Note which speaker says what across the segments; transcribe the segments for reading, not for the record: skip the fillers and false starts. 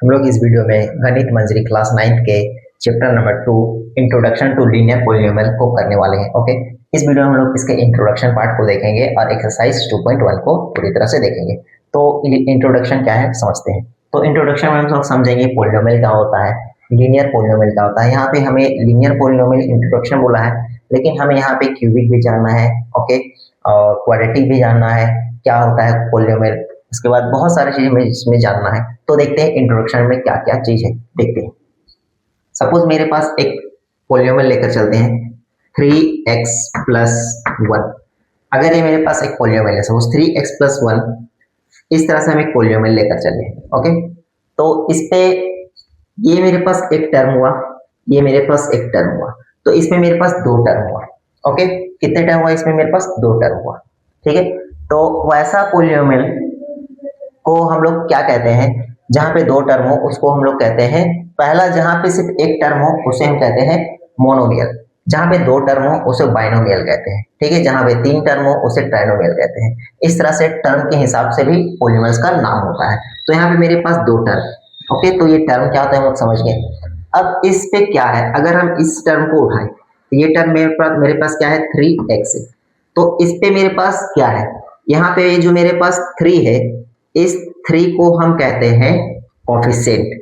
Speaker 1: हम लोग इस वीडियो में गणित मंजरी क्लास 9 के chapter number 2 introduction to linear polynomial को करने वाले हैं। ओके, इस वीडियो में हम लोग इसके इंट्रोडक्शन पार्ट को देखेंगे और एक्सरसाइज 2.1 को पूरी तरह से देखेंगे। तो इंट्रोडक्शन क्या है समझते हैं। तो इंट्रोडक्शन में हम लोग समझेंगे पॉलिनोमियल क्या होता है, लीनियर पॉलिनोमियल क्या होता है। यहाँ पे हमें लीनियर पॉलिनोमियल इंट्रोडक्शन बोला है, लेकिन हमें यहाँ पे क्यूबिक भी जानना है, ओके, और क्वाड्रेटिक भी जानना है, क्या होता है पॉलिनोमियल। इसके बाद बहुत सारी चीजें हमें इसमें जानना है। तो देखते हैं इंट्रोडक्शन में क्या क्या चीज है, देखते हैं। सपोज मेरे पास एक पॉलिनोमियल लेकर चलते हैं 3x प्लस 1। अगर ये मेरे पास एक पॉलिनोमियल है, सपोज 3x प्लस 1, इस तरह से हम एक पॉलिनोमियल लेकर चले, ओके। तो इस पे ये मेरे पास एक टर्म हुआ, ये मेरे पास एक टर्म हुआ, तो इसमें मेरे पास दो टर्म हुआ, ओके। कितने टर्म हुआ इसमें? मेरे पास दो टर्म हुआ, ठीक है। तो वैसा पॉलिनोमियल को हम लोग क्या कहते हैं? जहां पे दो टर्म हो उसको हम लोग कहते हैं, पहला जहां पे सिर्फ एक टर्म हो उसे हम कहते हैं मोनोमियल, जहां पे दो टर्म हो उसे बाइनोमियल कहते हैं, ठीक है। जहां पे तीन टर्म हो उसे ट्राइनोमियल कहते हैं। इस तरह से टर्म के हिसाब से भी पॉलिनोमियल्स का नाम होता है। तो यहाँ पे मेरे पास दो टर्म, ओके, तो ये टर्म क्या होता है हम लोग समझ गए। अब इस पे क्या है, अगर हम इस टर्म को उठाएं तो ये टर्म मेरे पास क्या है? 3x है। तो इस पे मेरे पास क्या है? यहाँ पे जो मेरे पास 3 है, इस 3 को हम कहते हैं कोफिशिएंट।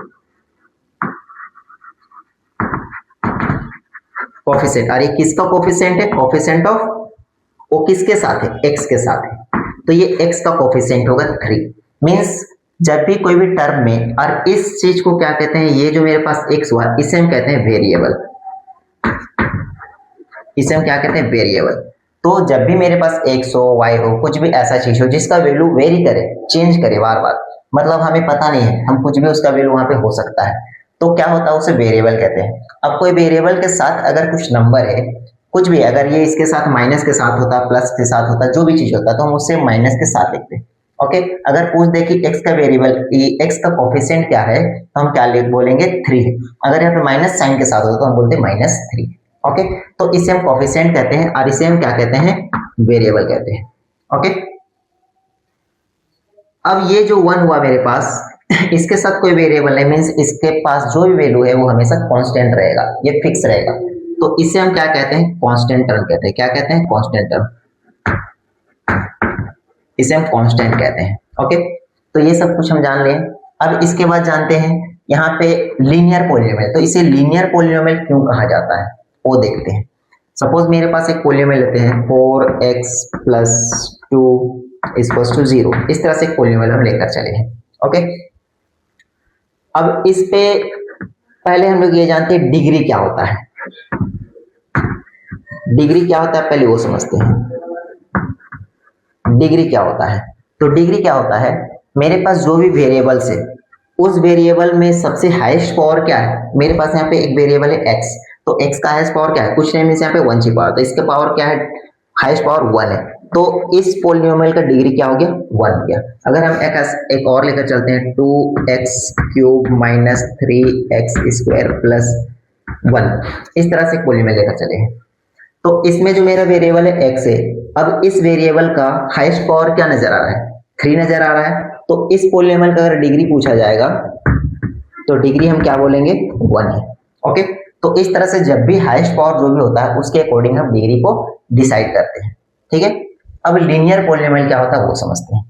Speaker 1: कोफिशिएंट, और ये किसका कोफिशिएंट है? कोफिशिएंट ऑफ, वो किसके साथ है? x के साथ है। तो ये x का कोफिशिएंट होगा 3। मींस जब भी कोई भी टर्म में, और इस चीज को क्या कहते हैं? ये जो मेरे पास x हुआ इसे हम कहते हैं वेरिएबल। इसे हम क्या कहते हैं? वेरिएबल। तो जब भी मेरे पास x हो, y हो, कुछ भी ऐसा चीज हो जिसका वैल्यू वेरी करे, चेंज करे बार बार, मतलब हमें पता नहीं है, हम कुछ भी उसका वैल्यू वहां पे हो सकता है, तो क्या होता है? उसे वेरिएबल कहते हैं। अब कोई वेरिएबल के साथ अगर कुछ नंबर है, कुछ भी, अगर ये इसके साथ माइनस के साथ होता, प्लस के साथ होता, जो भी चीज होता, तो हम उससे माइनस के साथ लिखते हैं, ओके। अगर पूछ दे कि x का वेरिएबल, x का कोफिशिएंट क्या है, तो हम क्या बोलेंगे? 3 है। अगर यहाँ पे माइनस साइन के साथ होता तो हम बोलते -3, ओके। तो इसे हम कोफिशिएंट कहते हैं और इसे हम क्या कहते हैं? वेरिएबल कहते हैं, ओके। अब ये जो 1 हुआ मेरे पास, इसके साथ कोई वेरिएबल नहीं, मींस इसके पास जो भी वैल्यू है वो हमेशा कांस्टेंट रहेगा, ये फिक्स रहेगा। तो इसे हम क्या कहते हैं? कांस्टेंट टर्म कहते हैं। क्या कहते हैं? Constant term. इसे हम कांस्टेंट कहते हैं, ओके। तो ये सब कुछ हम जान लें। अब इसके बाद जानते हैं यहाँ पे लीनियर पॉलिनोमियल। तो इसे लीनियर पॉलिनोमियल क्यों कहा जाता है वो देखते हैं। सपोज मेरे पास एक पॉलिनोमियल लेते हैं 4x प्लस 2 इक्वल्स टू 0। इस तरह से एक पॉलिनोमियल हम लेकर चले हैं, ओके। अब इस पे पहले हम लोग ये जानते हैं डिग्री क्या होता है। डिग्री क्या होता है पहले वो समझते हैं। डिग्री क्या होता है? तो डिग्री क्या होता है, मेरे पास जो भी वेरिएबल्स है उस वेरिएबल में सबसे हाईएस्ट पावर क्या है? मेरे पास यहाँ पे एक वेरिएबल है x, तो x का हाईएस्ट पावर क्या है? कुछ नहीं, मींस यहाँ पे 1 की पावर, तो इसके पावर क्या है? हाईएस्ट पावर 1 है। तो इस पॉलिनोमियल का डिग्री क्या हो गया? 1 हो गया। अगर हम एक और लेकर चलते हैं 2x cube minus 3x square plus 1, इस तरह से पॉलिनोमियल लेकर चले हैं। तो इसमें जो मेरा वेरिएबल है x है, अब इस वेरिएबल का हाईएस्ट पावर क्या नजर आ रहा है? 3 नजर आ रहा है। तो इस पॉलिनोमियल का अगर डिग्री पूछा जाएगा तो डिग्री हम क्या बोलेंगे? 1 है, ओके। तो इस तरह से जब भी हाईएस्ट पावर जो भी होता है उसके अकॉर्डिंग हम डिग्री को डिसाइड करते हैं, ठीक है। अब लीनियर पॉलिनोमियल क्या होता है वो समझते हैं।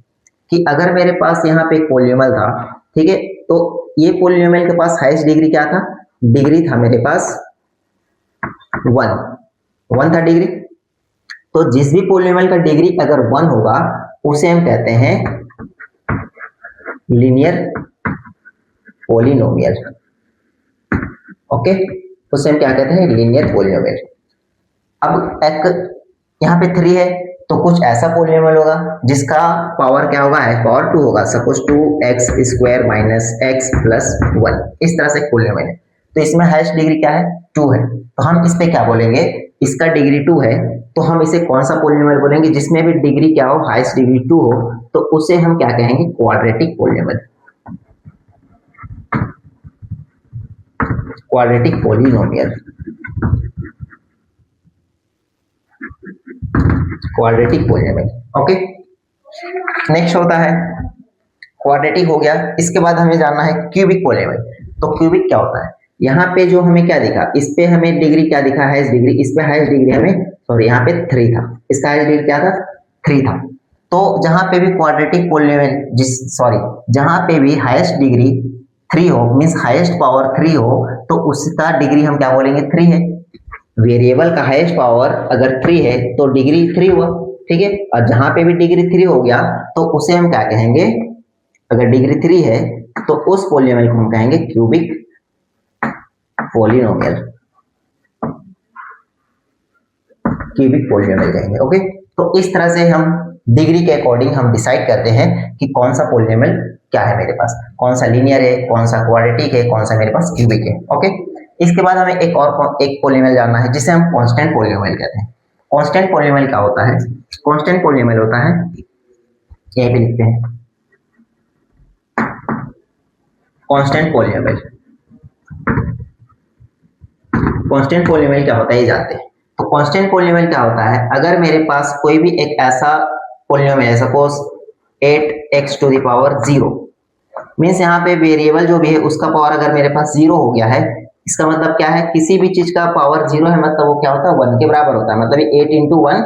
Speaker 1: कि अगर मेरे पास यहाँ पे एक पॉलिनोमियल था, ठीक है, तो ये पॉलिनोमियल के पास हाईएस्ट डिग्री क्या था? डिग्री था मेरे पास 1 था डिग्री। तो जिस भी पॉलिनोमियल का डिग्री अगर 1 होगा उसे हम कहते हैं लीनियर पॉलिनोमियल, ओके। उसे हम क्या कहते हैं? Linear polynomial. अब एक यहाँ पे 3 है, तो कुछ ऐसा पॉलिनोमियल होगा जिसका पावर क्या होगा? हाईएस्ट पावर 2 होगा। Suppose 2x square minus x plus 1, इस तरह से पॉलिनोमियल है। तो इसमें हाईएस्ट डिग्री क्या है? 2 है। तो हम इस पे क्या बोलेंगे? इसका डिग्री 2 है, तो हम इसे कौन सा पॉलिनोमियल बोलेंगे? जिसमें भी डिग्री क्या हो? हाईएस्ट डिग्री 2 हो, तो उसे हम क्या कहेंगे? Quadratic polynomial. Quadratic polynomial, quadratic polynomial, okay. Next होता है क्वाड्रेटिक हो गया। इसके बाद हमें जानना है क्यूबिक पॉलीनोमियल। तो क्यूबिक क्या होता है? यहाँ पे जो हमें क्या दिखा, इस पे हमें डिग्री क्या दिखा, हाईएस्ट डिग्री, इस पे हाईएस्ट डिग्री हमें, सॉरी यहाँ पे 3 था, इसका हाईएस्ट डिग्री क्या था, 3 था। तो जहां पे भी क्वाड्रेटिक पॉलीनोमियल जहां पे भी हाईएस्ट डिग्री 3 हो, मींस हाईएस्ट पावर 3 हो, तो उसका डिग्री हम क्या बोलेंगे, 3 है। वेरिएबल का हाईएस्ट पावर अगर 3 है तो डिग्री 3 हुआ, ठीक है। और जहां पे भी डिग्री 3 हो गया तो उसे हम क्या कहेंगे, अगर डिग्री 3 है तो उस पॉलीनोमियल को हम कहेंगे क्यूबिक पॉलीनोमियल, क्यूबिक पॉलीनोमियल कहेंगे। ओके, तो इस तरह से हम डिग्री के अकॉर्डिंग हम डिसाइड करते हैं कि कौन सा पॉलीनोमियल क्या है मेरे पास, कौन सा लीनियर है, कौन सा क्वाड्रेटिक है, कौन सा मेरे पास क्यूबिक है। ओके, इसके बाद हमें एक पॉलीनोमियल जानना है जिसे हम कांस्टेंट पॉलीनोमियल कहते हैं। कांस्टेंट पॉलीनोमियल क्या होता है? कांस्टेंट पॉलीनोमियल होता है, यहीं पे लिखते हैं, कांस्टेंट पॉलीनोमियल। कांस्टेंट पॉलीनोमियल क्या होता है ये जानते हैं। तो कांस्टेंट पॉलीनोमियल क्या होता है, अगर मेरे पास कोई भी एक ऐसा पॉलीनोमियल है, suppose 8x to the power 0, means यहाँ पे वेरिएबल जो भी है उसका पावर अगर मेरे पास 0 हो गया है, इसका मतलब क्या है, किसी भी चीज का पावर 0 है मतलब वो क्या होता है, 1 के बराबर होता है, मतलब 8 इंटू 1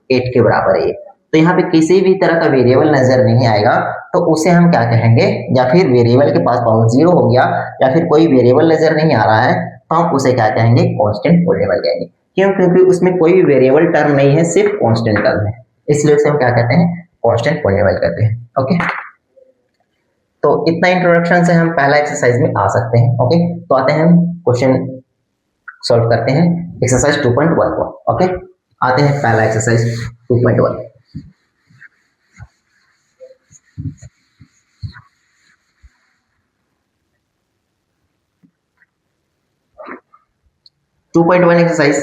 Speaker 1: 8 के बराबर है। तो यहाँ पे किसी भी तरह का वेरिएबल नजर नहीं आएगा तो उसे हम क्या कहेंगे, या फिर वेरिएबल के पास पावर 0 हो गया या फिर कोई वेरिएबल नजर नहीं आ रहा है तो हम उसे क्या कहेंगे, कांस्टेंट पॉलीनोमियल कहेंगे। क्यों? क्योंकि उसमें कोई भी वेरिएबल टर्म नहीं है, सिर्फ कांस्टेंट टर्म है, इसलिए उसे हम क्या कहते हैं, कांस्टेंट पॉलीनोमियल कहते हैं। ओके, तो इतना इंट्रोडक्शन से हम पहला एक्सरसाइज में आ सकते हैं। ओके, तो आते हैं हम क्वेश्चन सॉल्व करते हैं, एक्सरसाइज 2.1 को। ओके, आते हैं पहला एक्सरसाइज 2.1। एक्सरसाइज,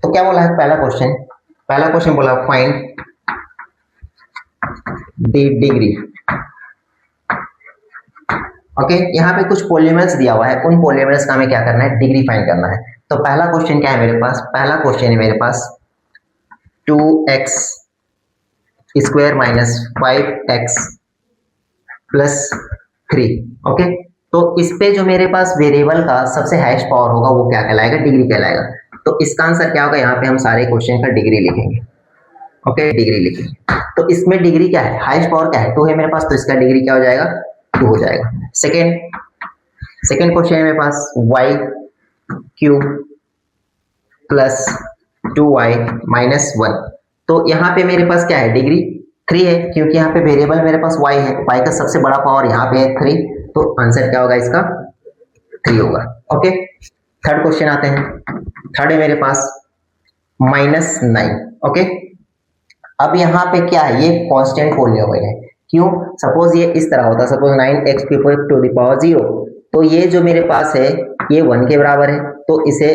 Speaker 1: तो क्या बोला है पहला क्वेश्चन बोला फाइंड द डिग्री। ओके, यहाँ पे कुछ पॉलीनोमियल्स दिया हुआ है, उन पॉलीनोमियल्स का हमें क्या करना है, डिग्री फाइंड करना है। तो पहला क्वेश्चन क्या है मेरे पास, पहला क्वेश्चन है मेरे पास 2x square minus 5x plus 3। Okay, तो इस पे जो मेरे पास वेरिएबल का सबसे हाईएस्ट पावर होगा वो क्या कहलाएगा, डिग्री कहलाएगा। तो इसका आंसर क्या होगा, यहाँ पे हम सारे क्वेश्चन का डिग्री लिखेंगे। ओके, डिग्री लिखेंगे। तो इसमें डिग्री क्या है, हाईएस्ट पावर क्या है, 2 है मेरे पास, तो इसका डिग्री क्या हो जाएगा, 2 हो जाएगा। सेकेंड क्वेश्चन है मेरे पास y cube plus 2y minus 1। तो यहाँ पे मेरे पास क्या है, डिग्री 3 है, क्योंकि यहाँ पे वेरिएबल मेरे पास y है, y का सबसे बड़ा पावर यहाँ पे है 3, तो आंसर क्या होगा इसका, 3 होगा। ओके, थर्ड क्वेश्चन आते हैं। थर्ड है मेरे पास -9। ओके, अब यहाँ पे क्या है, ये कांस्टेंट पॉलीनोमियल है। क्यों? सपोज ये इस तरह होता, suppose 9x to the power 0, तो ये जो मेरे पास है ये 1 के बराबर है, तो इसे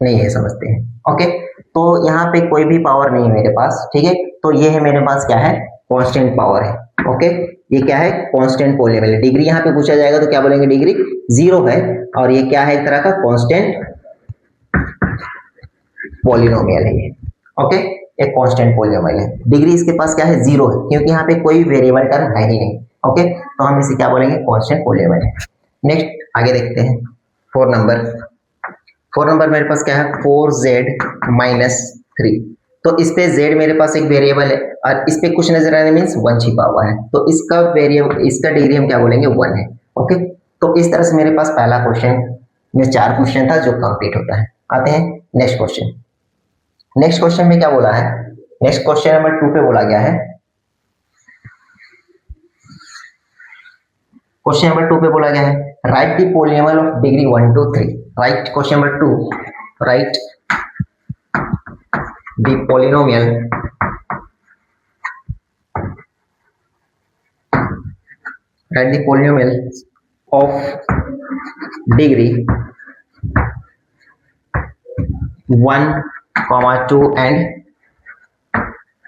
Speaker 1: नहीं है समझते हैं। ओके, तो यहाँ पे कोई भी पावर नहीं है मेरे पास, ठीक है। तो ये है मेरे पास क्या है, कांस्टेंट पावर है। ओके, ये क्या है, कांस्टेंट पॉलीनोमियल। डिग्री यहाँ पे पूछा जाएगा तो क्या बोलेंगे, डिग्री 0 है, और ये क्या है, एक तरह का कांस्टेंट पॉलीनोमियल है ये। ओके, एक कांस्टेंट पॉलीनोमियल है, डिग्री इसके पास क्या है, 0 है, क्योंकि यहाँ पे कोई वेरिएबल टर्म है ही नहीं। ओके, तो हम इसे क्या बोलेंगे, कांस्टेंट पॉलीनोमियल है। नेक्स्ट आगे देखते हैं, 4 नंबर मेरे पास क्या है, 4z माइनस 3। तो इस पे z मेरे पास एक वेरिएबल है और इस पे कुछ नजर आने मीन्स 1 छिपा हुआ है, तो इसका वेरिएबल, इसका डिग्री हम क्या बोलेंगे, 1 है। ओके, तो इस तरह से मेरे पास पहला क्वेश्चन में 4 क्वेश्चन था जो कंप्लीट होता है। आते हैं नेक्स्ट क्वेश्चन। नेक्स्ट क्वेश्चन में क्या बोला है, नेक्स्ट क्वेश्चन नंबर 2 पे बोला गया है, क्वेश्चन नंबर 2 पे बोला गया है right the polynomial of degree 1 2 3। Right, question number 2, right the polynomial of degree 1, 2 and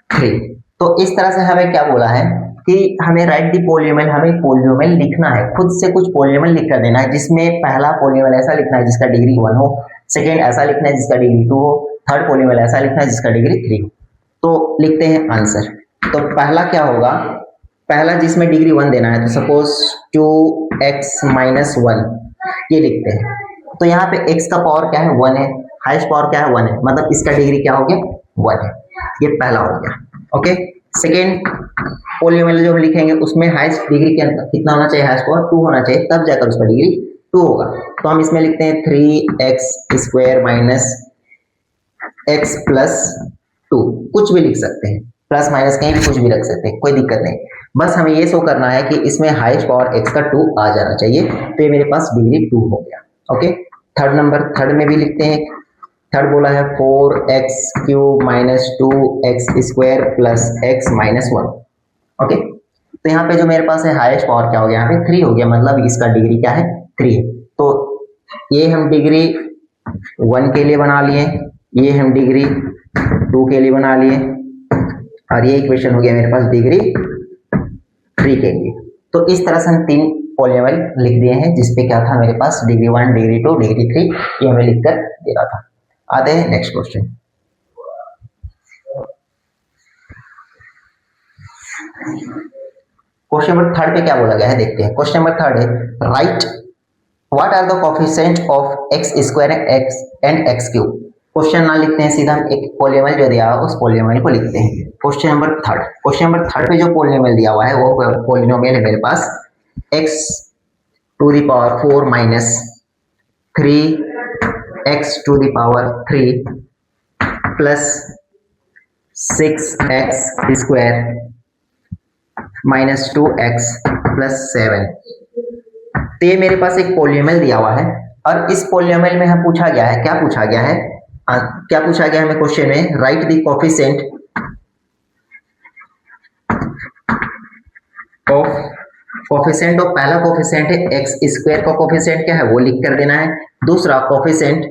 Speaker 1: 3। तो इस तरह से हमें क्या बोला है कि हमें राइट दी पॉलीनोमियल, हमें पॉलीनोमियल लिखना है, खुद से कुछ पॉलीनोमियल लिख कर देना है, जिसमें पहला पॉलीनोमियल ऐसा लिखना है जिसका डिग्री 1 हो, सेकेंड ऐसा लिखना है जिसका डिग्री 2 हो, थर्ड पॉलीनोमियल ऐसा लिखना है जिसका डिग्री 3 हो। तो लिखते हैं आंसर। तो पहला क्या होगा, पहला जिसमें डिग्री 1 देना है, तो सपोज 2x-1 ये लिखते हैं। तो यहाँ पे x का पावर क्या है 1 है, हाईएस्ट पावर क्या है 1 है, मतलब इसका डिग्री क्या हो गया 1 है। ये पहला हो गया। ओके, सेकेंड पॉलीनोमियल जो हम लिखेंगे उसमें हाईएस्ट डिग्री कितना होना चाहिए, हाईएस्ट पावर 2 होना चाहिए, तब जाकर उसका डिग्री 2 होगा। तो हम इसमें लिखते हैं 3x² माइनस x प्लस 2, कुछ भी लिख सकते हैं, प्लस माइनस कहीं भी कुछ भी रख सकते हैं, कोई दिक्कत नहीं। बस हमें ये शो करना है कि इसमें हाईएस्ट पावर x का 2 आ जाना चाहिए, तो ये मेरे पास डिग्री 2 हो गया। ओके, थर्ड नंबर, थर्ड में भी लिखते हैं। थर्ड बोला है 4x³ minus 2x² plus x minus 1। Okay, तो यहाँ पे जो मेरे पास है हाईएस्ट पावर क्या हो गया, यहाँ पे 3 हो गया, मतलब इसका डिग्री क्या है 3 है। तो ये हम डिग्री 1 के लिए बना लिए, ये हम डिग्री 2 के लिए बना लिए, और ये इक्वेशन हो गया मेरे पास डिग्री 3 के लिए। तो इस तरह से हम 3 पॉलीनोमियल लिख दिए हैं, जिसपे क्या था मेरे पास डिग्री 1, डिग्री 2, डिग्री 3, ये हमें लिखकर दे रहा था। आते हैं next question. Question number third पे क्या बोला गया है देखते हैं। क्वेश्चन नंबर थर्ड है right what are the coefficient of x² and x³। Question ना लिखते हैं, सीधा हम एक पॉलीनोमियल जो दिया हुआ उस पॉलीनोमियल को लिखते हैं। Question number third, question number third पे जो पॉलीनोमियल दिया हुआ है वो पॉलीनोमियल है मेरे पास x⁴ minus 3x⁴ plus 6x² minus 2x plus 7। तो ये मेरे पास एक पॉलीनोमियल दिया हुआ है, और इस पॉलीनोमियल में हम पूछा गया है, क्या पूछा गया है, क्या पूछा गया हमें क्वेश्चन में, राइट द कोफिशिएंट ऑफ पहला कोफिशिएंट है x² का कोफिशिएंट क्या है वो लिख कर देना है। दूसरा कोफिशिएंट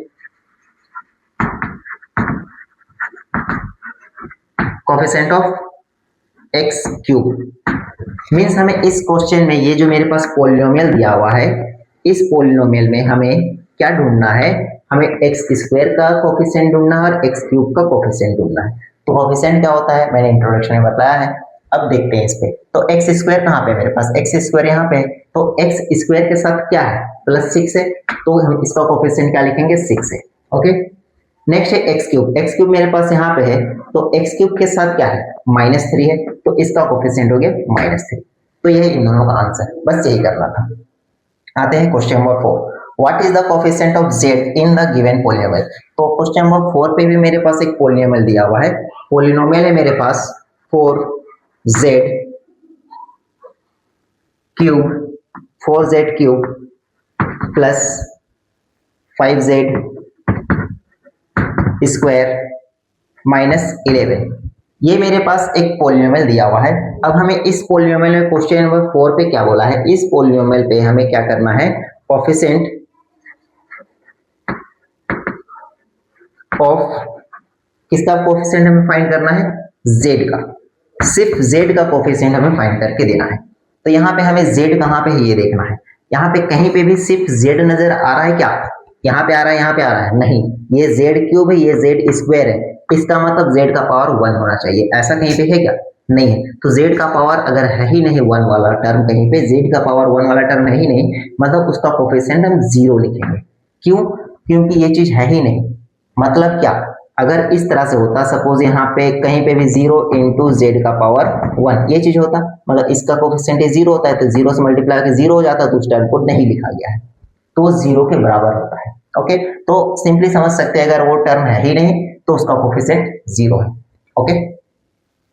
Speaker 1: ऑफ x³ मीन्स हमें इस क्वेश्चन में ये जो मेरे पास पॉलीनोमियल दिया हुआ है, इस पॉलीनोमियल में हमें क्या ढूंढना है, हमें x² का कोफिशिएंट ढूंढना है और x³ का कोफिशिएंट ढूंढना है। तो कोफिशिएंट क्या होता है मैंने इंट्रोडक्शन में बताया है, अब देखते हैं इस पे। तो x² कहाँ पे मेरे पास, x² यहाँ पे, तो x² के साथ क्या है प्लस 6 है, तो हम इसका कोफिशिएंट क्या लिखेंगे 6 है। ओके, नेक्स्ट है x³ मेरे पास यहाँ पे है, तो x³ के साथ क्या है -3 है, तो इसका कोफिशिएंट हो गया -3। तो यह इन दोनों का आंसर, बस यही करना था। आते हैं question number 4, what is the coefficient of z in the given polynomial. तो क्वेश्चन नंबर 4 पे भी मेरे पास एक पॉलीनोमियल दिया हुआ है, पॉलीनोमियल है मेरे पास 4z³ प्लस 5z² माइनस 11। ये मेरे पास एक पॉलीनोमियल दिया हुआ है। अब हमें इस पॉलीनोमियल में क्वेश्चन नंबर 4 पे क्या बोला है, इस पॉलीनोमियल पे हमें क्या करना है, कोफिशिएंट ऑफ किसका कोफिशिएंट हमें फाइंड करना है, z का, सिर्फ z का कोफिशिएंट हमें फाइंड करके देना है। तो यहाँ पे हमें z कहाँ पे है ये देखना है, यहाँ पे कहीं पे भी सिर्फ z नजर आ रहा है क्या, यहाँ पे आ रहा है, यहाँ पे आ रहा है, नहीं, ये z³ है, ये z² है, इसका मतलब z का पावर 1 होना चाहिए, ऐसा कहीं पे है क्या, नहीं है। तो z का पावर अगर है ही नहीं 1 वाला टर्म, कहीं पे z का पावर 1 वाला टर्म है ही नहीं, मतलब उसका कोफिशिएंट हम 0 लिखेंगे। क्यों, क्योंकि ये चीज है ही नहीं। मतलब क्या, अगर इस तरह से होता, सपोज यहाँ पे कहीं पे भी 0 इंटू z का पावर 1 ये चीज होता, मतलब इसका कोफिशिएंट 0 होता है, तो 0 से मल्टीप्लाई करके 0 हो जाता, तो उस टर्म को नहीं लिखा गया है, तो 0 के बराबर होता है। ओके, तो सिंपली समझ सकते हैं अगर वो टर्म है ही नहीं तो उसका कोफिशिएंट 0 है। ओके,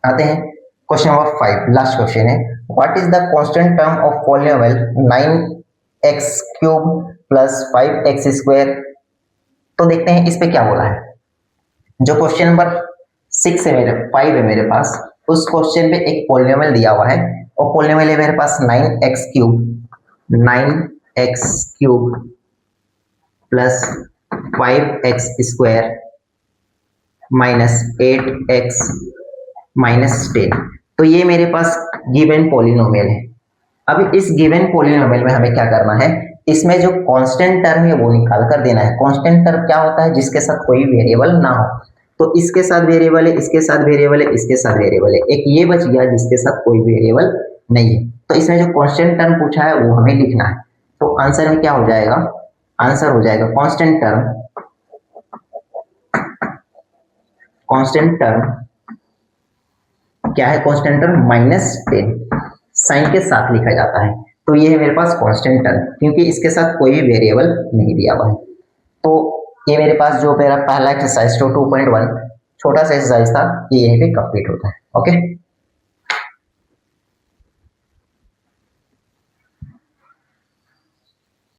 Speaker 1: आते हैं क्वेश्चन नंबर 5, लास्ट क्वेश्चन है, what is the constant term of polynomial 9x³ plus 5x²। तो देखते हैं इस पे क्या बोला है। जो क्वेश्चन नंबर 5 है मेरे पास, उस क्वेश्चन पे एक पॉलीनोमियल दिया हुआ है, और पॉलीनोमियल है मेरे पास 9x³ plus 5x² minus 8x minus 10। तो ये मेरे पास गिवन पॉलीनोमियल है। अब इस गिवन पॉलीनोमियल में हमें क्या करना है, इसमें जो कांस्टेंट टर्म है वो निकाल कर देना है। कांस्टेंट टर्म क्या होता है, जिसके साथ कोई वेरिएबल ना हो। तो इसके साथ वेरिएबल है, इसके साथ वेरिएबल है, इसके साथ वेरिएबल है, एक ये बच गया जिसके साथ कोई वेरिएबल नहीं है। तो इसमें जो कांस्टेंट टर्म पूछा है वो हमें लिखना है। तो आंसर में क्या हो जाएगा, आंसर हो जाएगा कांस्टेंट टर्म, कांस्टेंट टर्म क्या है, कांस्टेंट टर्म -10 साइन के साथ लिखा जाता है। तो ये है मेरे पास कांस्टेंट टर्म, क्योंकि इसके साथ कोई भी वेरिएबल नहीं दिया हुआ है। तो ये मेरे पास जो मेरा पहला एक्सरसाइज 2.1 छोटा सा एक्सरसाइज था, ये यहीं पे कंप्लीट होता है। ओके।